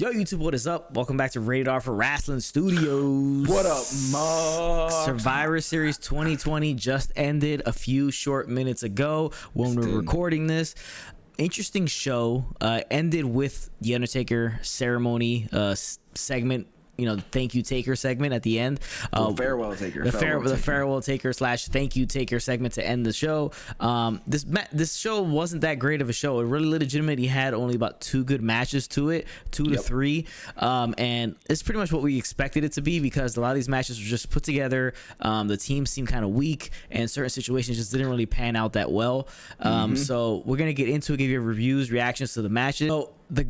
Yo, YouTube, what is up? Welcome back to Rated R for Wrestling Studios. What up, Mom? Survivor Series 2020 just ended a few short minutes ago when we're recording this. Interesting show. Ended with the Undertaker ceremony segment. You know, thank you Taker segment at the end. Farewell Taker. The farewell Taker / thank you Taker segment to end the show. This show wasn't that great of a show. It really legitimately had only about 2 good matches to it, 2 to 3, and it's pretty much what we expected it to be because a lot of these matches were just put together. The team seemed kind of weak, and certain situations just didn't really pan out that well. So we're gonna get into it, give you reviews, reactions to the matches. So the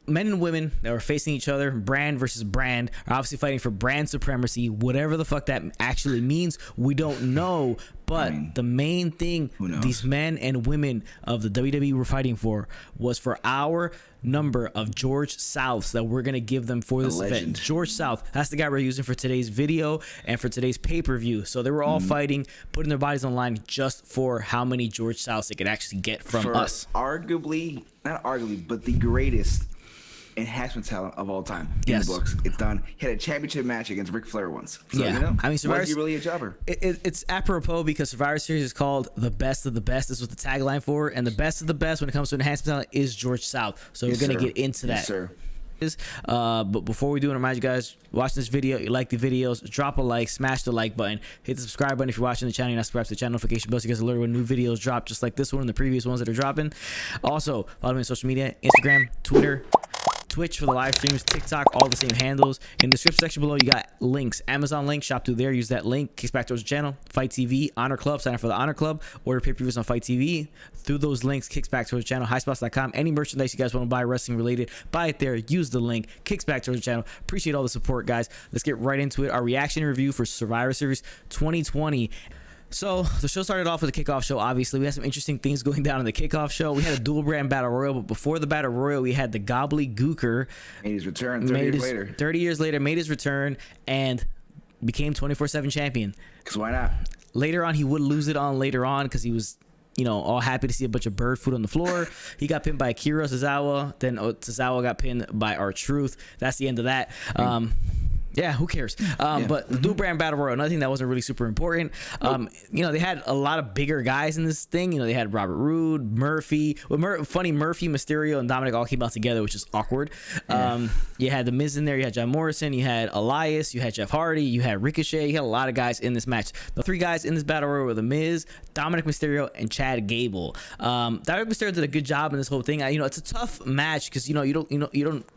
men and women that were facing each other, brand versus brand, are obviously fighting for brand supremacy. Whatever the fuck that actually means, we don't know. But the main thing these men and women of the WWE were fighting for was for our number of George Souths that we're going to give them for this event. George South, that's the guy we're using for today's video and for today's pay-per-view. So they were all fighting, putting their bodies on line just for how many George Souths they could actually get from us. Arguably, not arguably, but the greatest enhancement talent of all time in the books. It's done. He had a championship match against Ric Flair once. So, you know, I mean, Survivor, was he really a jobber? It's apropos because Survivor Series is called the best of the best. This was the tagline for it, and the best of the best when it comes to enhancement talent is George South. So we're gonna get into that. Sir. But before we do, I remind you guys, watch this video, you like the videos, drop a like, smash the like button, hit the subscribe button if you're watching the channel, you're not subscribed to the channel, notification bell so you guys are alerted when new videos drop, just like this one and the previous ones that are dropping. Also, follow me on social media, Instagram, Twitter, Twitch for the live streams, TikTok, all the same handles. In the description section below, you got links. Amazon link, shop through there, use that link, kicks back towards the channel. Fight TV, Honor Club, sign up for the Honor Club, order pay-per-views on Fight TV. Through those links, kicks back towards the channel. Highspots.com, any merchandise you guys want to buy wrestling related, buy it there, use the link, kicks back towards the channel. Appreciate all the support, guys. Let's get right into it. Our reaction and review for Survivor Series 2020. So the show started off with a kickoff show. Obviously, we had some interesting things going down in the kickoff show. We had a dual brand battle royal, but before the battle royal, we had the gobbledygooker made his return 30 years later, made his return and became 24/7 champion. Because why not? Later on, he would lose it on later on because he was, you know, all happy to see a bunch of bird food on the floor. He got pinned by Akira Tozawa. Then Tozawa got pinned by R-Truth. That's the end of that. Yeah, who cares? But the dual brand battle royal, another thing that wasn't really super important. You know, they had a lot of bigger guys in this thing. You know, they had Robert Roode, Murphy. Funny, Murphy, Mysterio, and Dominic all came out together, which is awkward. You had The Miz in there. You had John Morrison. You had Elias. You had Jeff Hardy. You had Ricochet. You had a lot of guys in this match. The 3 guys in this battle royal were The Miz, Dominic Mysterio, and Chad Gable. Dominic Mysterio did a good job in this whole thing. You know, it's a tough match because you can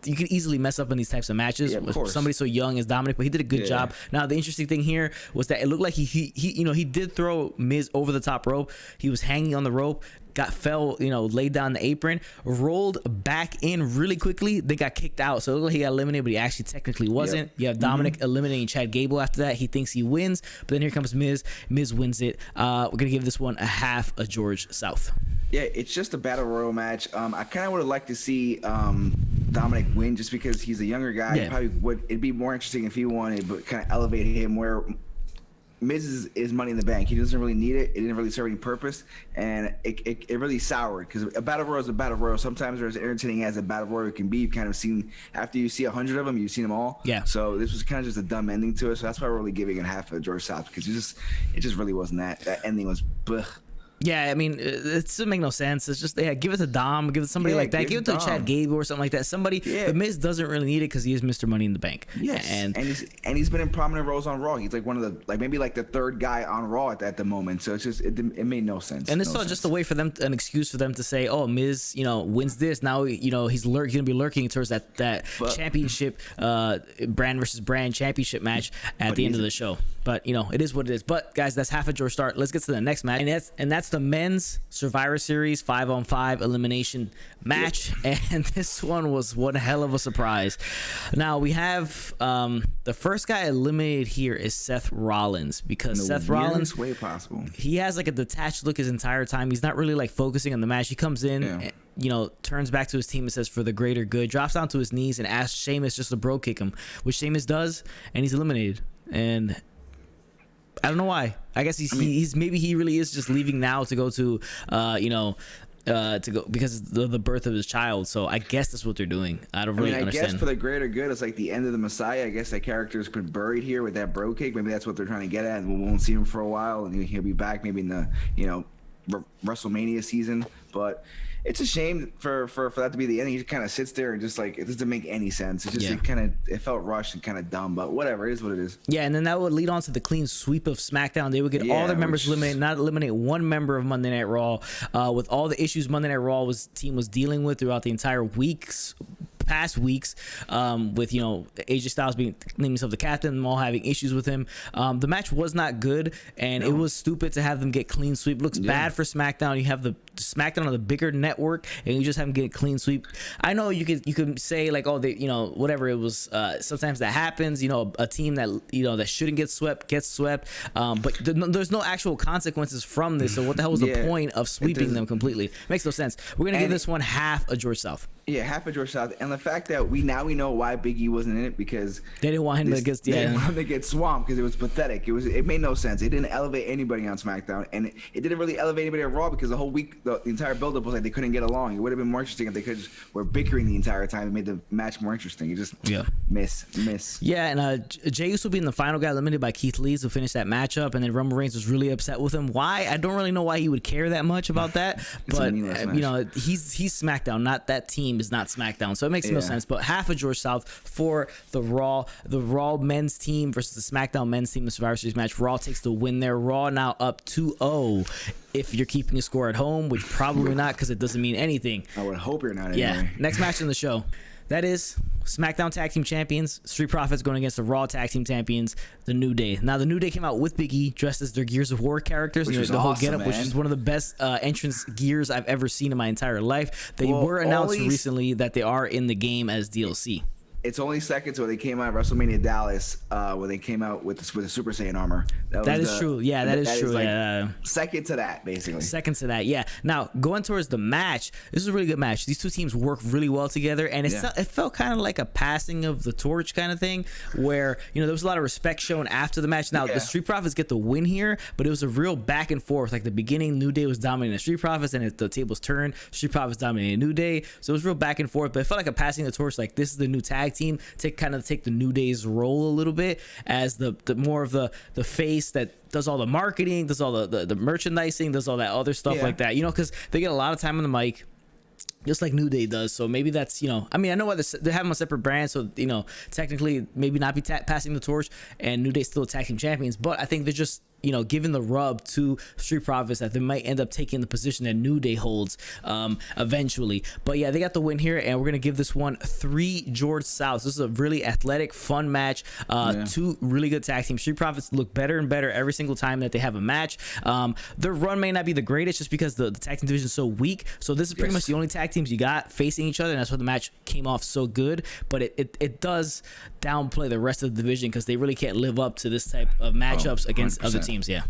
easily mess up in these types of matches. Yeah, of course. Somebody so young as Dominic, but he did a good job. Now the interesting thing here was that it looked like he did throw Miz over the top rope. He was hanging on the rope, laid down the apron, rolled back in really quickly, then got kicked out. So it looked like he got eliminated, but he actually technically wasn't. You have Dominic eliminating Chad Gable after that. He thinks he wins, but then here comes Miz. Miz wins it. We're gonna give this one a half a George South. Yeah, it's just a battle royal match. I kind of would have liked to see Dominic win just because he's a younger guy. It'd be more interesting if he won it, but kind of elevate him where Miz is Money in the Bank. He doesn't really need it. It didn't really serve any purpose, and it really soured because a battle royal is a battle royal. Sometimes they're as entertaining as a battle royal can be. You've kind of seen, after you see 100 of them, you've seen them all. Yeah. So this was kind of just a dumb ending to it. So that's why we're really giving it half of George South because it just really wasn't that. That ending was blech. Yeah, I mean, it doesn't make no sense. It's just, give it to Dom, give it to somebody like that. Give it to Chad Gable or something like that. Somebody, The Miz doesn't really need it because he is Mr. Money in the Bank. Yes, and he's been in prominent roles on Raw. He's like one of the, maybe the 3rd guy on Raw at the moment. So it's just, it made no sense. And it's just a way for them, an excuse for them to say, oh, Miz, wins this. Now, he's going to be lurking towards that championship, brand versus brand championship match at the end of the show. But, it is what it is. But, guys, that's half a George start. Let's get to the next match. And that's the men's Survivor Series 5-on-5 elimination match. And this one was one hell of a surprise. Now, we have the first guy eliminated here is Seth Rollins because Seth Rollins, way possible. He has like a detached look his entire time. He's not really like focusing on the match. He comes in and, turns back to his team and says, for the greater good, drops down to his knees and asks Sheamus just to bro kick him, which Sheamus does, and he's eliminated. And I don't know why. I guess maybe he really is just leaving now to go to to go because of the birth of his child. So I guess that's what they're doing. I don't really understand. I guess for the greater good, it's like the end of the Messiah. I guess that character's been buried here with that bro cake. Maybe that's what they're trying to get at, and we won't see him for a while, and he'll be back maybe in the WrestleMania season. But it's a shame for that to be the end. He just kind of sits there and just like, it doesn't make any sense. It just it felt rushed and kind of dumb, but whatever, it is what it is. Yeah, and then that would lead on to the clean sweep of SmackDown. They would get all their members eliminated, not eliminate one member of Monday Night Raw, with all the issues Monday Night Raw team was dealing with throughout the entire past weeks, with AJ Styles naming himself the captain, them all having issues with him. The match was not good, and it was stupid to have them get clean sweep. It looks bad for SmackDown. You have the SmackDown on the bigger network, and you just have them get clean sweep. I know you could say like, oh, they whatever it was. Sometimes that happens. A team that that shouldn't get swept gets swept. But there's no actual consequences from this. So what the hell was the point of sweeping them completely? Makes no sense. We're gonna give this one half a George South. Yeah, half of George South, and the fact that we know why Big E wasn't in it, because they didn't want him to get didn't want him to get swamped because it was pathetic. It made no sense. It didn't elevate anybody on SmackDown, and it didn't really elevate anybody at Raw because the whole week, the entire build-up was like they couldn't get along. It would have been more interesting if they were bickering the entire time and made the match more interesting. You just miss. Yeah, and Jey Uso being the final guy eliminated by Keith Lee to finish that matchup, and then Roman Reigns was really upset with him. Why? I don't really know why he would care that much about that, but he's SmackDown, not that team is not SmackDown. So it makes no sense. But half of George South for the Raw men's team versus the SmackDown men's team in the Survivor Series match. Raw takes the win there. Raw now up 2-0. If you're keeping a score at home, which probably not, because it doesn't mean anything. I would hope you're not. Anyway. Yeah. Next match in the show. That is SmackDown Tag Team Champions, Street Profits going against the Raw Tag Team Champions, The New Day. Now, The New Day came out with Big E, dressed as their Gears of War characters. Which was the whole awesome, getup, which is one of the best entrance gears I've ever seen in my entire life. They were announced recently that they are in the game as DLC. It's only second to when they came out of WrestleMania Dallas, when they came out with the Super Saiyan armor. That is true. Yeah, that is true. Like second to that, basically. Second to that, yeah. Now, going towards the match, this is a really good match. These two teams work really well together, and it felt kind of like a passing of the torch kind of thing, where there was a lot of respect shown after the match. Now, the Street Profits get the win here, but it was a real back and forth. Like the beginning, New Day was dominating the Street Profits, and as the tables turned, Street Profits dominating New Day. So it was real back and forth, but it felt like a passing of the torch. Like, this is the new tag team to kind of take the New Day's role a little bit as the more of the face that does all the marketing, does all the merchandising, does all that other stuff like that, because they get a lot of time on the mic, just like New Day does. So maybe that's, I know why they have them on separate brands, so technically maybe not be passing the torch, and New Day's still tag team champions, but I think they're just giving the rub to Street Profits that they might end up taking the position that New Day holds eventually. But yeah, they got the win here, and we're gonna give this one 3 George Souths. This is a really athletic, fun match. Two really good tag teams. Street Profits look better and better every single time that they have a match. Their run may not be the greatest just because the tag team division is so weak. So this is pretty much the only tag teams you got facing each other, and that's why the match came off so good. But it does downplay the rest of the division because they really can't live up to this type of matchups against other teams. Yeah.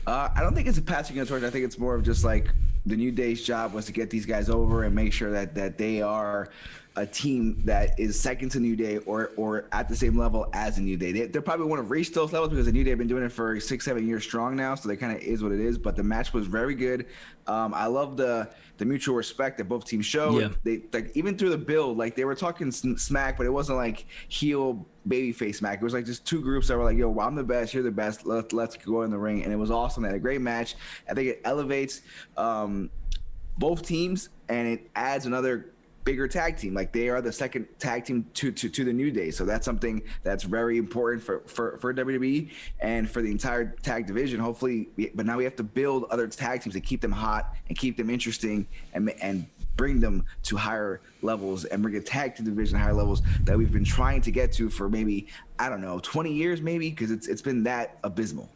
I don't think it's a passing of the torch. I think it's more of just like the New Day's job was to get these guys over and make sure that they are a team that is second to New Day or at the same level as the New Day. They probably want to reach those levels because the New Day have been doing it for 6-7 years strong now, so they kind of is what it is. But the match was very good. I love the mutual respect that both teams showed. Yeah. They like even through the build, like they were talking smack, but it wasn't like heel babyface smack. It was like just two groups that were like, "Yo, well, I'm the best. You're the best. Let's go in the ring." And it was awesome. They had a great match. I think it elevates both teams, and it adds another bigger tag team. Like they are the second tag team to the New Day, so that's something that's very important for WWE and for the entire tag division. Hopefully, but now we have to build other tag teams to keep them hot and keep them interesting and bring them to higher levels and bring a tag team division to higher levels that we've been trying to get to for maybe, I don't know, 20 years maybe, because it's been that abysmal.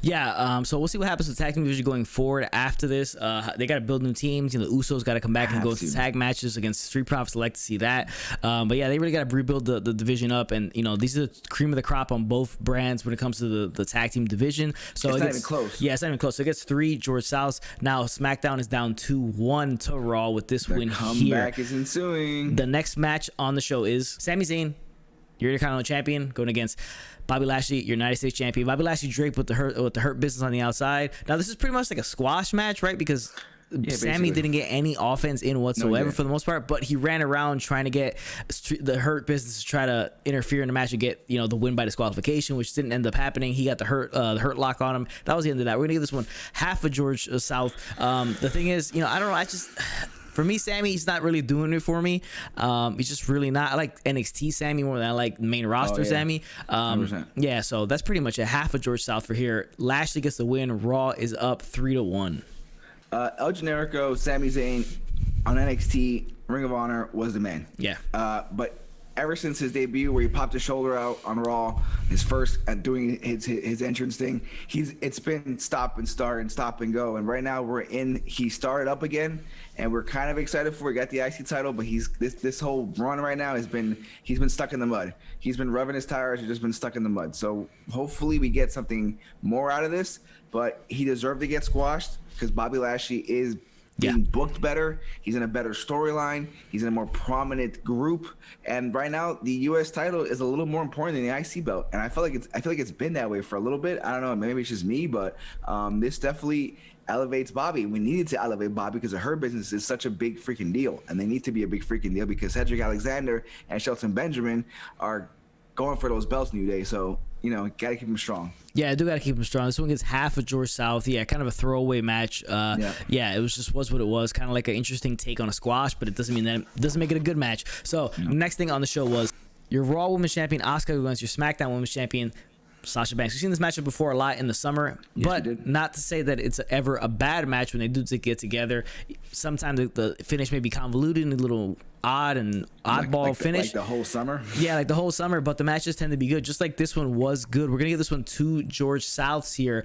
Yeah, so we'll see what happens with the tag team division going forward after this. They got to build new teams. The Usos got to come back and go into tag matches against Street Profits. I like to see that. But yeah, they really got to rebuild the division up. And, these are the cream of the crop on both brands when it comes to the tag team division. So it's not even close. Yeah, it's not even close. So it gets 3 George Souths. Now SmackDown is down 2-1 to Raw with this win here. Comeback is ensuing. The next match on the show is Sami Zayn, your Intercontinental Champion, going against Bobby Lashley, your United States Champion. Bobby Lashley draped with the hurt business on the outside. Now this is pretty much like a squash match, right? Because Sami didn't get any offense in whatsoever for the most part, but he ran around trying to get the Hurt Business to try to interfere in the match and get the win by disqualification, which didn't end up happening. He got the hurt lock on him. That was the end of that. We're gonna give this one half of George South. The thing is, I don't know. For me, Sami, he's not really doing it for me. He's just really not. I like NXT Sami more than I like main roster Sami. Yeah, so that's pretty much a half of George South for here. Lashley gets the win. Raw is up 3-1. El Generico, Sami Zayn on NXT, Ring of Honor was the man. Yeah. But ever since his debut, where he popped his shoulder out on Raw, his first doing his entrance thing, it's been stop and start and stop and go. And right now he started up again, and we're kind of excited for. He got the IC title, but this whole run right now he's been stuck in the mud. He's been rubbing his tires. He's just been stuck in the mud. So hopefully we get something more out of this. But he deserved to get squashed because Bobby Lashley is being booked better. He's in a better storyline. He's in a more prominent group. And right now, the U.S. title is a little more important than the IC belt. And I feel like it's been that way for a little bit. I don't know. Maybe it's just me, but this definitely elevates Bobby. We needed to elevate Bobby because Her Business is such a big freaking deal, and they need to be a big freaking deal because Cedric Alexander and Shelton Benjamin are going for those belts New Day. So gotta keep them strong. Yeah, I do gotta keep him strong. This one gets half of George South. Yeah, kind of a throwaway match. Yeah, it was what it was. Kind of like an interesting take on a squash, but it doesn't mean that it doesn't make it a good match. So next thing on the show was your Raw Women's Champion Asuka against your SmackDown Women's Champion Sasha Banks. We've seen this matchup before a lot in the summer, but not to say that it's ever a bad match when they do get together. Sometimes the finish may be convoluted and a little odd and oddball finish. Like the whole summer? Yeah, like the whole summer, but the matches tend to be good. Just like this one was good. We're going to give this one to George Souths here.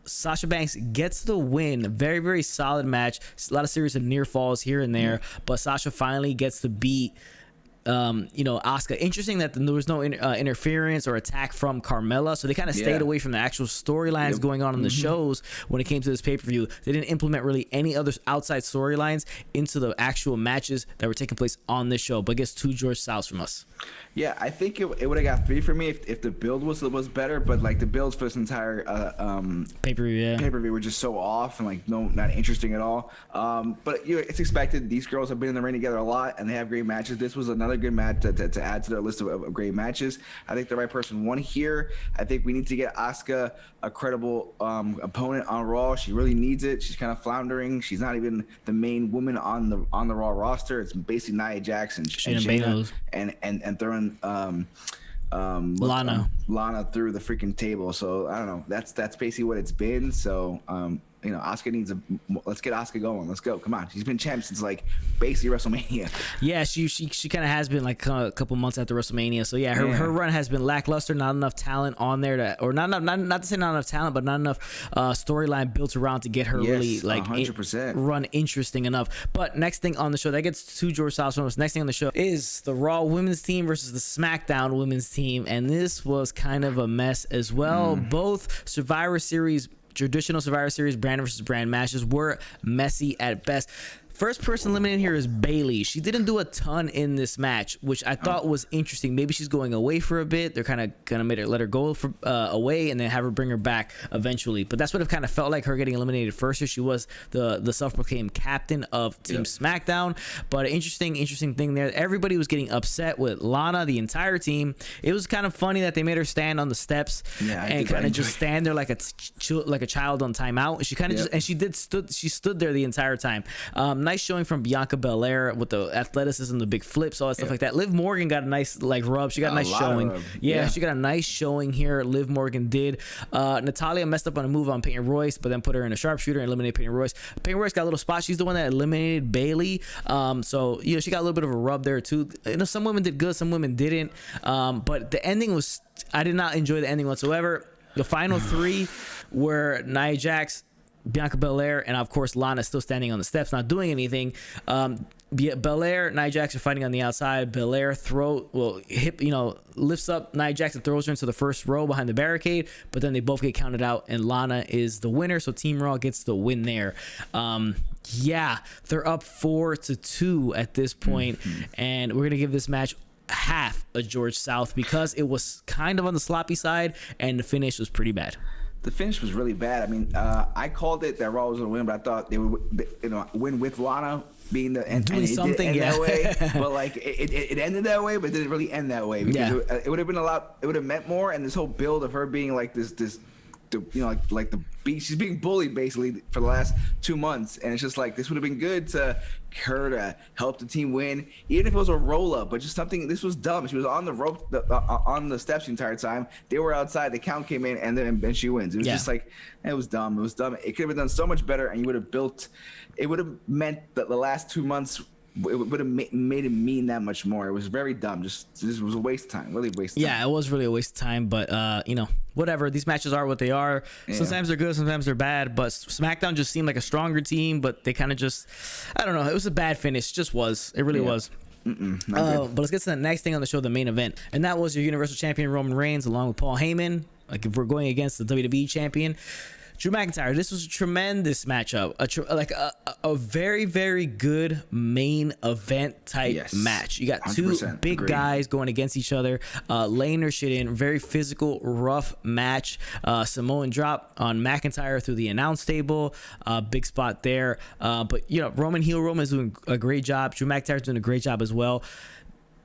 Sasha Banks gets the win. Very, very solid match. A lot of series of near falls here and there, but Sasha finally gets to beat Asuka. Interesting that there was no interference or attack from Carmella, so they kind of stayed away from the actual storylines going on in the shows when it came to this pay-per-view. They didn't implement really any other outside storylines into the actual matches that were taking place on this show, but gets 2 George Souths from us. Yeah, I think it would have got 3 for me if the build was better, but like the builds for this entire pay-per-view were just so off and not interesting at all. But it's expected. These girls have been in the ring together a lot and they have great matches. This was another good match to add to their list of great matches. I think the right person won here. I think we need to get Asuka a credible opponent on Raw. She really needs it. She's kind of floundering. She's not even the main woman on the Raw roster. It's basically Nia Jax and Shayna and throwing Lana through the freaking table. So I don't know. That's basically what it's been. So Asuka needs let's get Asuka going. Let's go. Come on. She's been champ since basically WrestleMania. Yeah, she kind of has been a couple months after WrestleMania. So yeah, her run has been lackluster. Not enough talent on there not to say not enough talent, but not enough storyline built around to get her really 100% run interesting enough. But next thing on the show, that gets 2 George Souths from us. Next thing on the show is the Raw Women's team versus the SmackDown Women's team, and this was kind of a mess as well. Both traditional Survivor Series brand versus brand matches were messy at best. First person eliminated here is Bayley. She didn't do a ton in this match, which I thought was interesting. Maybe she's going away for a bit. They're kind of gonna let her go away and then have her bring her back eventually. But that's what it kind of felt like, her getting eliminated first. She was the self-proclaimed captain of Team SmackDown. But an interesting thing there. Everybody was getting upset with Lana, the entire team. It was kind of funny that they made her stand on the steps and kind of just stand there like a child on timeout. She kind of she stood there the entire time. Nice showing from Bianca Belair with the athleticism, the big flips, all that stuff like that. Liv Morgan got a nice rub. She got a nice showing. She got a nice showing here. Liv Morgan did. Natalya messed up on a move on Peyton Royce, but then put her in a sharpshooter and eliminated Peyton Royce. Peyton Royce got a little spot. She's the one that eliminated Bayley. So she got a little bit of a rub there too. Some women did good, some women didn't. But the ending was, I did not enjoy the ending whatsoever. The final 3 were Nia Jax, Bianca Belair, and of course Lana still standing on the steps, not doing anything. Belair, Nia Jax are fighting on the outside. Belair lifts up Nia Jax and throws her into the first row behind the barricade, but then they both get counted out, and Lana is the winner. So Team Raw gets the win there. They're up 4-2 at this point, and we're gonna give this match half a George South because it was kind of on the sloppy side and the finish was pretty bad. The finish was really bad. I mean, I called it that Raw was going to win, but I thought they would, win with Lana being the and doing something that way. But like it ended that way, but it didn't really end that way because it would have been a lot. It would have meant more, and this whole build of her being like this like the she's being bullied basically for the last 2 months, and it's just like this would have been good to her to help the team win, even if it was a roll up, but just something. This was dumb. She was on the rope, on the steps the entire time. They were outside. The count came in, and then she wins. It was just like it was dumb. It was dumb. It could have been done so much better, and you would have built. It would have meant that the last 2 months. It would have made it mean that much more. It was very dumb. Just was a waste of time. Really waste of time. Yeah, it was really a waste of time. But whatever. These matches are what they are. Yeah. Sometimes they're good, sometimes they're bad. But SmackDown just seemed like a stronger team. But they kind of just, I don't know. It was a bad finish. It just was. It really was. But let's get to the next thing on the show, the main event, and that was your Universal Champion Roman Reigns along with Paul Heyman. Like if we're going against the WWE Champion. Drew McIntyre. This was a tremendous matchup, a very, very good main event type match. You got two big guys going against each other, laying their shit in. Very physical, rough match. Samoan drop on McIntyre through the announce table. Big spot there. But Roman is doing a great job. Drew McIntyre's doing a great job as well.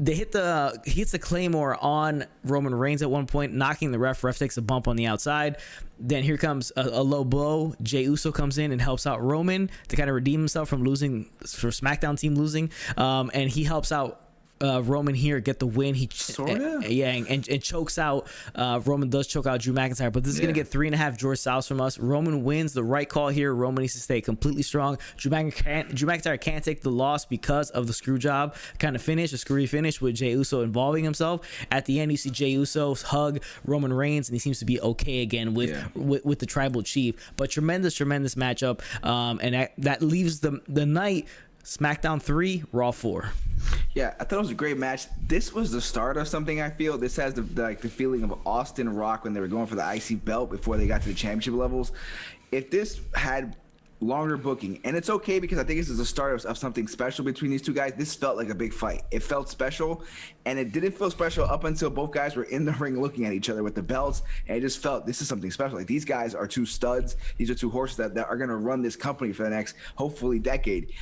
He hits the Claymore on Roman Reigns at one point, knocking the ref. Ref takes a bump on the outside. Then here comes a low blow. Jey Uso comes in and helps out Roman to kind of redeem himself from losing, for SmackDown team losing. And he helps out Roman here get the win. He and chokes out. Roman does choke out Drew McIntyre, but this is gonna get 3.5 George Souths from us. Roman wins. The right call here. Roman needs to stay completely strong. Drew McIntyre can't take the loss because of the screw job kind of finish, a screwy finish with Jey Uso involving himself. At the end, you see Jey Uso hug Roman Reigns, and he seems to be okay again with the tribal chief. But tremendous matchup. And that leaves the night SmackDown 3, Raw 4. Yeah, I thought it was a great match. This was the start of something. I feel this has the feeling of Austin Rock when they were going for the IC belt before they got to the championship levels. If this had longer booking, and it's okay because I think this is the start of something special between these two guys. This felt like a big fight. It felt special, and it didn't feel special up until both guys were in the ring looking at each other with the belts, and it just felt this is something special. Like these guys are two studs. These are two horses that are going to run this company for the next hopefully decade.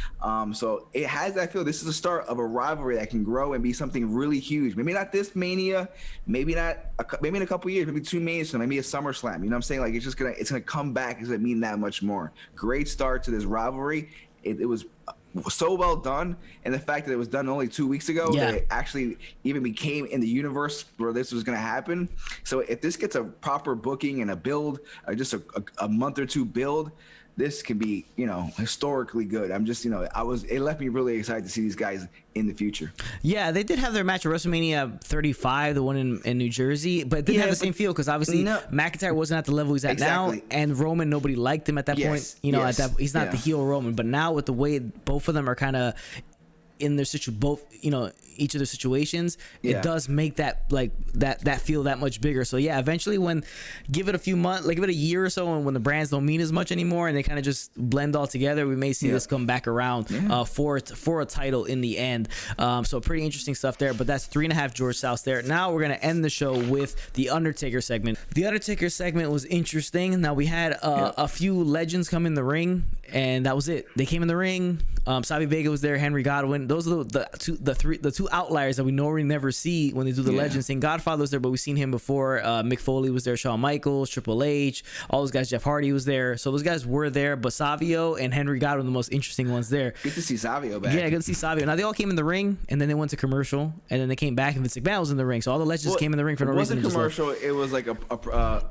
So it has that feel. This is the start of a rivalry that can grow and be something really huge. Maybe not this Mania, maybe in a couple years, maybe 2 Manias, so maybe a SummerSlam. You know what I'm saying? Like it's gonna come back. It's gonna mean that much more. Great start to this rivalry. It was so well done, and the fact that it was done only 2 weeks ago, that it actually even became in the universe where this was going to happen. So if this gets a proper booking and a build, just a month or two build, this can be, historically good. I'm just, it left me really excited to see these guys in the future. Yeah, they did have their match at WrestleMania 35, the one in New Jersey, but it didn't have the same feel because obviously McIntyre wasn't at the level he's at now, and Roman, nobody liked him at that point. He's not the heel Roman, but now with the way both of them are kind of in their each of their situations, it does make that that feel that much bigger. So eventually give it a few months, give it a year or so, and when the brands don't mean as much anymore and they kind of just blend all together, we may see this come back around for a title in the end. So pretty interesting stuff there, but that's 3.5 George Souths there. Now we're gonna end the show with the Undertaker segment. The Undertaker segment was interesting. Now we had a few legends come in the ring, and that was it. They came in the ring. Savvy Vega was there, Henry Godwin. Those are the two outliers that we normally never see when they do the legends thing. Godfather was there, but we've seen him before. Mick Foley was there, Shawn Michaels, Triple H, all those guys. Jeff Hardy was there, so those guys were there. But Savio and Henry Godwin, the most interesting ones there. Good to see Savio back. Yeah, good to see Savio. Now they all came in the ring, and then they went to commercial, and then they came back, and Vince McMahon was in the ring. So all the legends came in the ring for no reason. It wasn't commercial. It was like a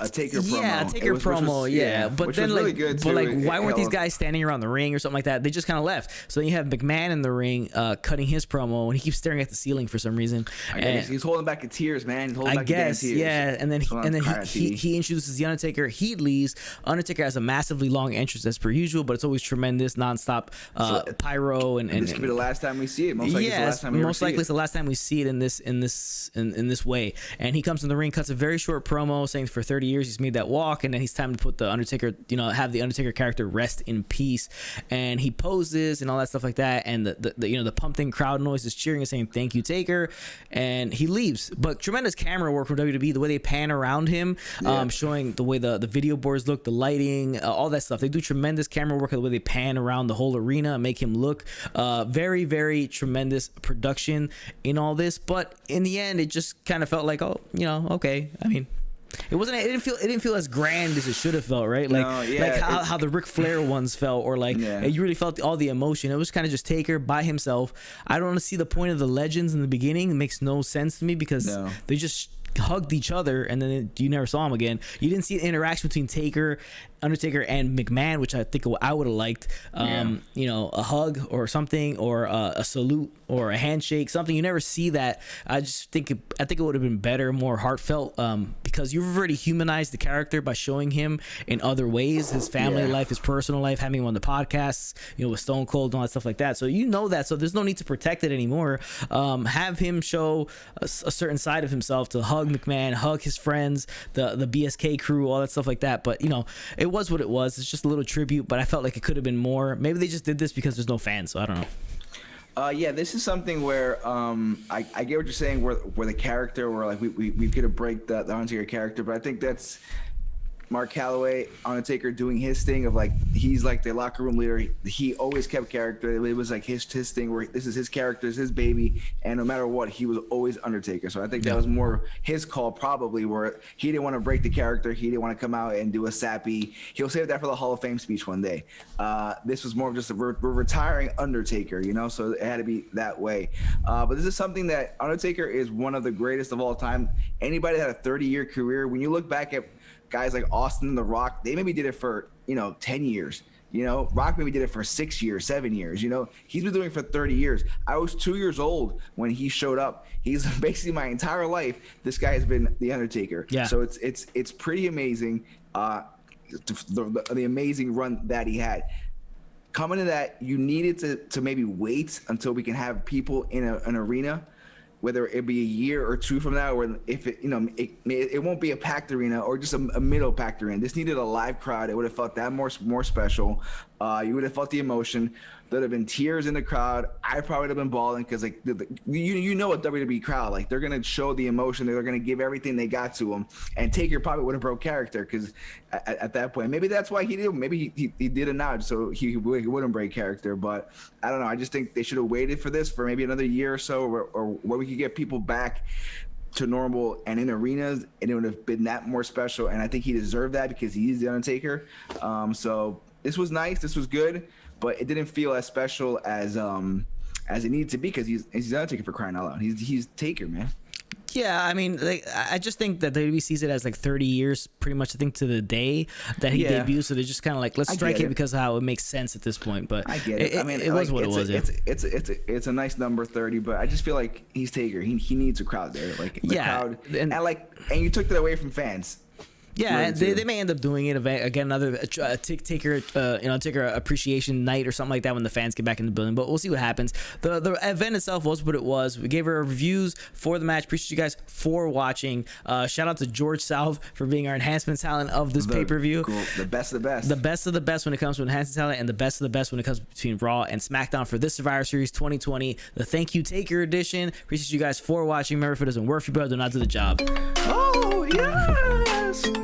Taker promo. Yeah, a Taker promo. But then really good but why weren't these guys standing around the ring or something like that? They just kind of left. So then you have McMahon in the ring cutting his promo, and he keeps staring at the ceiling for some reason. He's holding back the tears, man. He's holding back the tears. And then he introduces the Undertaker. He leaves. Undertaker has a massively long entrance as per usual, but it's always tremendous, nonstop pyro and this could be the last time we see it. Most likely it's the last time we see it in this way. And he comes in the ring, cuts a very short promo saying for 30 years he's made that walk, and then he's time to put the Undertaker, have the Undertaker character rest in peace. And he poses and all that stuff like that, and the pumping crowd noise is cheering and saying thank you, Taker, and he leaves. But tremendous camera work from WWE, the way they pan around him, showing the way the video boards look, the lighting, all that stuff. They do tremendous camera work, the way they pan around the whole arena and make him look very, very tremendous production in all this. But in the end, it just kind of felt like, oh, you know, okay. I mean, it wasn't. It didn't feel as grand as it should have felt, right? Like, no, yeah, like how the Ric Flair ones felt, or like you really felt all the emotion. It was kind of just Taker by himself. I don't want to see the point of the legends in the beginning. It makes no sense to me because they just hugged each other and then you never saw him again. You didn't see an interaction between Taker, Undertaker, and McMahon, which I think I would have liked. You know, a hug or something, or a salute or a handshake, something. You never see that. I think it would have been better, more heartfelt, because you've already humanized the character by showing him in other ways, his family life, his personal life, having him on the podcasts, you know, with Stone Cold and all that stuff like that. So you know that. So there's no need to protect it anymore. Have him show a certain side of himself, to hug McMahon, hug his friends, the BSK crew, all that stuff like that. But you know, it was what it was. It's just a little tribute, but I felt like it could have been more. Maybe they just did this because there's no fans, so I don't know. Yeah, this is something where I get what you're saying, where the character, where like we could have break the Undertaker character, but I think that's Mark Calloway, Undertaker, doing his thing of like, he's like the locker room leader. He always kept character. It was like his thing where this is his character, it's his baby, and no matter what, he was always Undertaker. So I think that was more his call, probably, where he didn't want to break the character. He didn't want to come out and do a sappy. He'll save that for the Hall of Fame speech one day. This was more of just we're retiring Undertaker, you know. So it had to be that way. But this is something that Undertaker is one of the greatest of all time. Anybody that had a 30-year career, when you look back at guys like Austin and The Rock, they maybe did it for, 10 years. You know, Rock maybe did it for 6 years, 7 years. You know, he's been doing it for 30 years. I was 2 years old when he showed up. He's basically my entire life. This guy has been the Undertaker. Yeah. So it's pretty amazing. The amazing run that he had. Coming to that, you needed to maybe wait until we can have people in an arena, whether it be a year or two from now, or if it won't be a packed arena or just a middle packed arena. This needed a live crowd. It would have felt that more special. You would have felt the emotion. There'd have been tears in the crowd. I probably would have been bawling because, like, you know, a WWE crowd, like, they're gonna show the emotion. They're gonna give everything they got to him. And Taker probably would have broke character because at that point, maybe that's why he did. Maybe he did a nod so he wouldn't break character. But I don't know. I just think they should have waited for this for maybe another year or so, or where we could get people back to normal and in arenas, and it would have been that more special. And I think he deserved that because he is the Undertaker. So this was nice. This was good. But it didn't feel as special as it needed to be because he's Undertaker, for crying out loud. He's Taker, man. Yeah, I mean, like, I just think that WWE sees it as like 30 years, pretty much, I think, to the day that he debuted. So they're just kind of like, let's strike it because of how it makes sense at this point. But I get it. I mean, it was what it was. It's a nice number, 30, but I just feel like he's Taker. He needs a crowd there, like the crowd, and you took that away from fans. Yeah, they may end up doing it again, another Taker appreciation night or something like that when the fans get back in the building. But we'll see what happens. The event itself was what it was. We gave our reviews for the match. Appreciate you guys for watching. Shout out to George Salve for being our enhancement talent of this pay-per-view. Cool. The best of the best. The best of the best when it comes to enhancement talent, and the best of the best when it comes between Raw and SmackDown for this Survivor Series 2020, the Thank You Taker edition. Appreciate you guys for watching. Remember, if it doesn't work for you, brother, do not do the job. Oh yes.